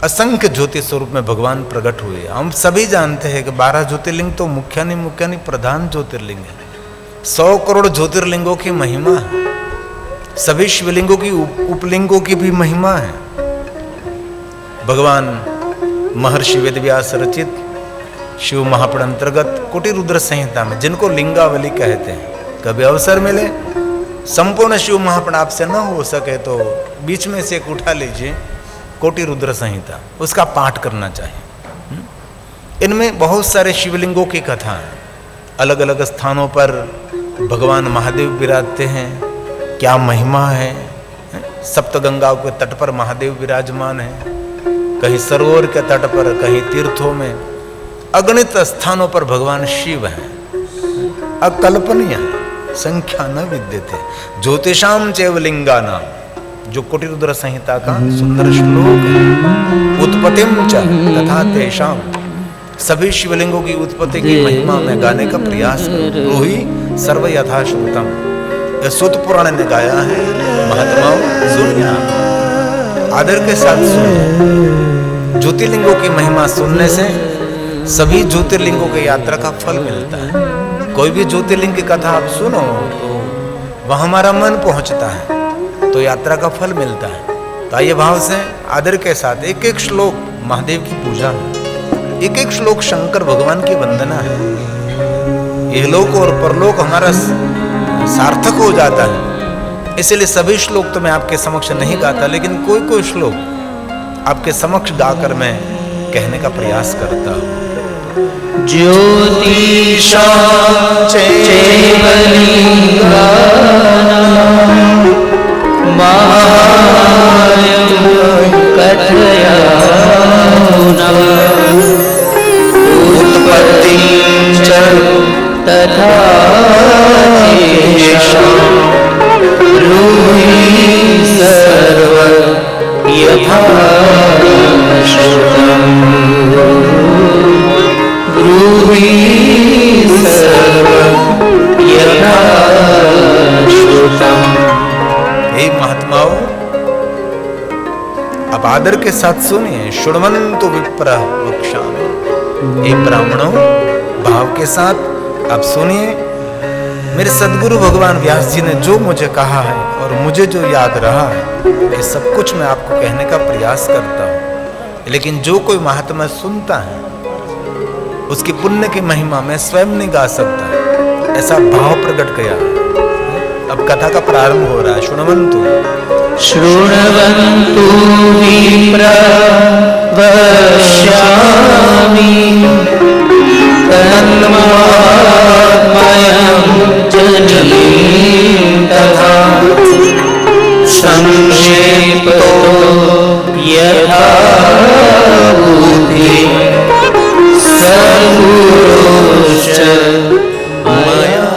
असंख्य ज्योति स्वरूप में भगवान प्रकट हुए। हम सभी जानते हैं कि 12 ज्योतिर्लिंग तो मुख्य नहीं प्रधान ज्योतिर्लिंग है। 100 करोड़ ज्योतिर्लिंगों की महिमा है। सभी शिवलिंगों की उपलिंगों की भी महिमा है। भगवान महर्षि वेदव्यास रचित शिव महापुराण अंतर्गत कोटि रुद्र संहिता में, जिनको लिंगावली कहते हैं, कभी अवसर मिले संपूर्ण शिव महापुराण आपसे न हो सके तो बीच में से एक उठा लीजिए, कोटि रुद्र संहिता, उसका पाठ करना चाहिए। इनमें बहुत सारे शिवलिंगों की कथा है। अलग अलग स्थानों पर भगवान महादेव विराजते हैं, क्या महिमा है। सप्तगंगा के तट पर महादेव विराजमान है, कहीं सरोवर के तट पर, कहीं तीर्थों में, अगणित स्थानों पर भगवान शिव हैं। अकल्पनीय है, संख्या न विद्यते। ज्योतिषाम चैव लिंगानाम, जो कोटि रुद्र संहिता का सुंदर श्लोक है। उत्पत्तिम च तथा तेषाम, सभी शिवलिंगों की उत्पत्ति की महिमा में गाने का प्रयास करो। रूहि सर्व यथा श्रुतम, यह सूत पुराण ने गाया है। महात्माओं सुनिए, आदर के साथ सुनिए। ज्योतिर्लिंगों की महिमा सुनने से सभी ज्योतिर्लिंगों की यात्रा का फल मिलता है। कोई भी ज्योतिर्लिंग की कथा आप सुनो तो वह हमारा मन पहुंचता है, तो यात्रा का फल मिलता है। तो आइए भाव से आदर के साथ एक एक श्लोक महादेव की पूजा है, एक एक श्लोक शंकर भगवान की वंदना है। यह लोक और परलोक हमारा सार्थक हो जाता है। इसलिए सभी श्लोक तो मैं आपके समक्ष नहीं गाता, लेकिन कोई कोई श्लोक आपके समक्ष गाकर मैं कहने का प्रयास करता हूँ। ज्योतिषा चैव लिंगानां मायं कथयामः उत्पत्तिं च तथा तेषां रूहि सर्व यथा श्रुतम् ब्रूहि सर्व यथा श्रुतम्। हे महात्माओं, अब आदर के साथ सुनिए। शृण्वन्तु विप्रः वक्ष्यामि, हे ब्राह्मणों भाव के साथ आप सुनिए। मेरे सदगुरु भगवान व्यास जी ने जो मुझे कहा है और मुझे जो याद रहा है, ये सब कुछ मैं आपको कहने का प्रयास करता हूँ। लेकिन जो कोई महात्मा सुनता है उसकी पुण्य की महिमा में स्वयं नहीं गा सकता, ऐसा भाव प्रकट किया। अब कथा का प्रारंभ हो रहा है। शृण्वन्तु शृण्वन्तु विप्रः वक्ष्यामि तन्मात्मयं जनिं तथा संक्षेपो यथा बुद्धि सद्गुरोश्च मया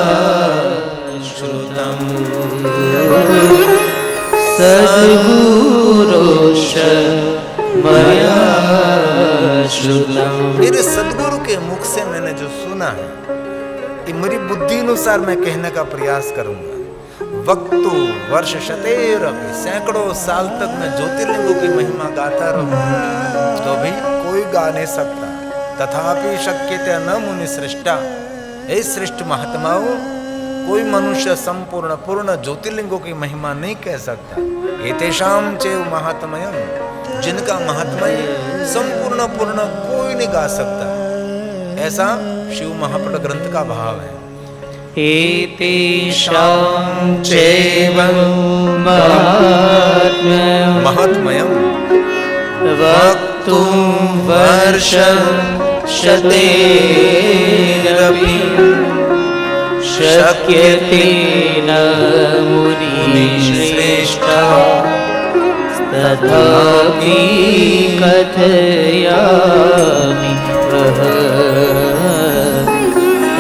श्रुतम् सद्गुरोश्च मया श्रुतम्। मेरे सदगुरु के मुख से मैंने जो सुना है, ये मेरी बुद्धि अनुसार मैं कहने का प्रयास करूंगा। वक्तु वर्ष शतेरपि, सैकड़ों साल तक मैं ज्योतिर्लिंगों की महिमा गाता रहूं तो भी कोई गा नहीं सकता। तथापि शक्यते न मुनि सृष्टा, हे श्रेष्ठ महात्माओं, कोई मनुष्य संपूर्ण पूर्ण ज्योतिर्लिंगों की महिमा नहीं कह सकता। एतेषां चैव महात्म्यं, जिनका महात्म्य संपूर्ण पूर्ण कोई नहीं गा सकता, ऐसा शिव महापुराण ग्रंथ का भाव है। एतेषां चैव महात्म्यं वक्तुं वर्षं शतेरपि शक्यते न मुनिश्रेष्ठा तथापि कथयामि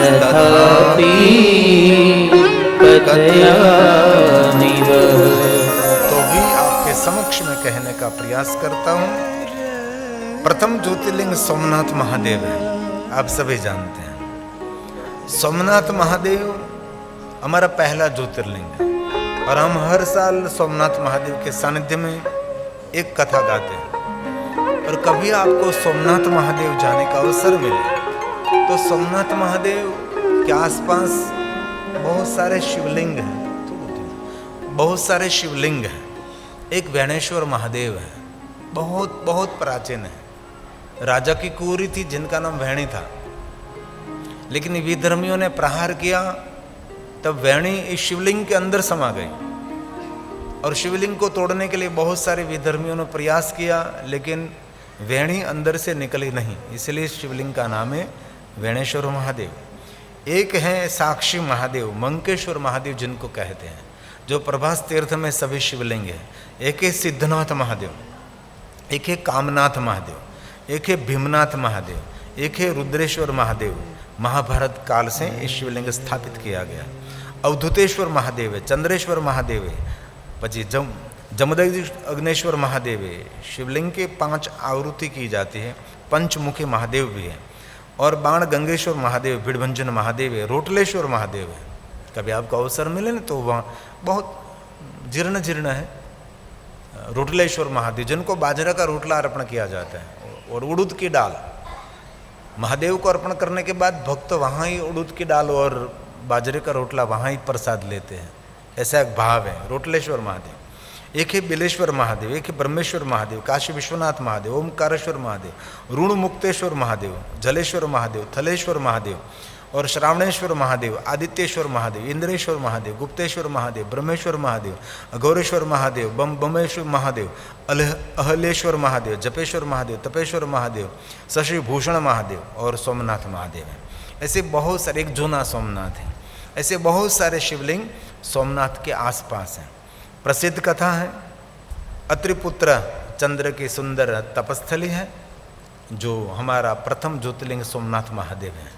तथापि कथयामि। तो भी आपके समक्ष में कहने का प्रयास करता हूँ। प्रथम ज्योतिर्लिंग सोमनाथ महादेव है, आप सभी जानते हैं। सोमनाथ महादेव हमारा पहला ज्योतिर्लिंग है और हम हर साल सोमनाथ महादेव के सानिध्य में एक कथा गाते हैं। और कभी आपको सोमनाथ महादेव जाने का अवसर मिले तो सोमनाथ महादेव के आसपास बहुत सारे शिवलिंग हैं, बहुत सारे शिवलिंग हैं। एक वैणेश्वर महादेव है, बहुत बहुत प्राचीन है। राजा की कुंवरी थी जिनका नाम वैणी था, लेकिन विधर्मियों ने प्रहार किया, तब वैणी इस शिवलिंग के अंदर समा गई और शिवलिंग को तोड़ने के लिए बहुत सारे विधर्मियों ने प्रयास किया, लेकिन वैणी अंदर से निकली नहीं, इसलिए शिवलिंग का नाम है वैणेश्वर महादेव। एक है साक्षी महादेव, मंकेश्वर महादेव जिनको कहते हैं, जो प्रभास तीर्थ में सभी शिवलिंग है। एक है सिद्धनाथ महादेव, एक है कामनाथ महादेव, एक है भीमनाथ महादेव, एक है रुद्रेश्वर महादेव। महाभारत काल से इस शिवलिंग स्थापित किया गया। अवधूतेश्वर महादेव है, चंद्रेश्वर महादेव है, पची जमदग्नि अग्नेश्वर महादेव है। शिवलिंग के 5 आवृत्ति की जाती है। पंचमुखी महादेव भी है और बाण गंगेश्वर महादेव, भिड़भंजन महादेव है, रोटलेश्वर महादेव है। कभी आपको अवसर मिले ना तो वहाँ बहुत जीर्ण जीर्ण है रोटलेश्वर महादेव, जिनको बाजरा का रोटला अर्पण किया जाता है और उड़द की दाल। महादेव को अर्पण करने के बाद भक्त वहाँ ही उड़द की दाल और बाजरे का रोटला वहाँ ही प्रसाद लेते हैं, ऐसा एक भाव है। रोटलेश्वर महादेव। एक है बिलेश्वर महादेव, एक है ब्रह्मेश्वर महादेव, काशी विश्वनाथ महादेव, ओमकारेश्वर महादेव, ऋण मुक्तेश्वर महादेव, जलेश्वर महादेव, थलेश्वर महादेव और श्रावणेश्वर महादेव, आदित्येश्वर महादेव, इंद्रेश्वर महादेव, गुप्तेश्वर महादेव, ब्रह्मेश्वर महादेव, अघोरेश्वर महादेव, बमेश्वर महादेव, अहलेश्वर महादेव, जपेश्वर महादेव, तपेश्वर महादेव, शशि भूषण महादेव और सोमनाथ महादेव है। ऐसे बहुत सारे, एक जूना सोमनाथ है, ऐसे बहुत सारे शिवलिंग सोमनाथ के आसपास हैं। प्रसिद्ध कथा है, अत्रिपुत्र चंद्र की सुंदर तपस्थली है, जो हमारा प्रथम ज्योतिर्लिंग सोमनाथ महादेव है।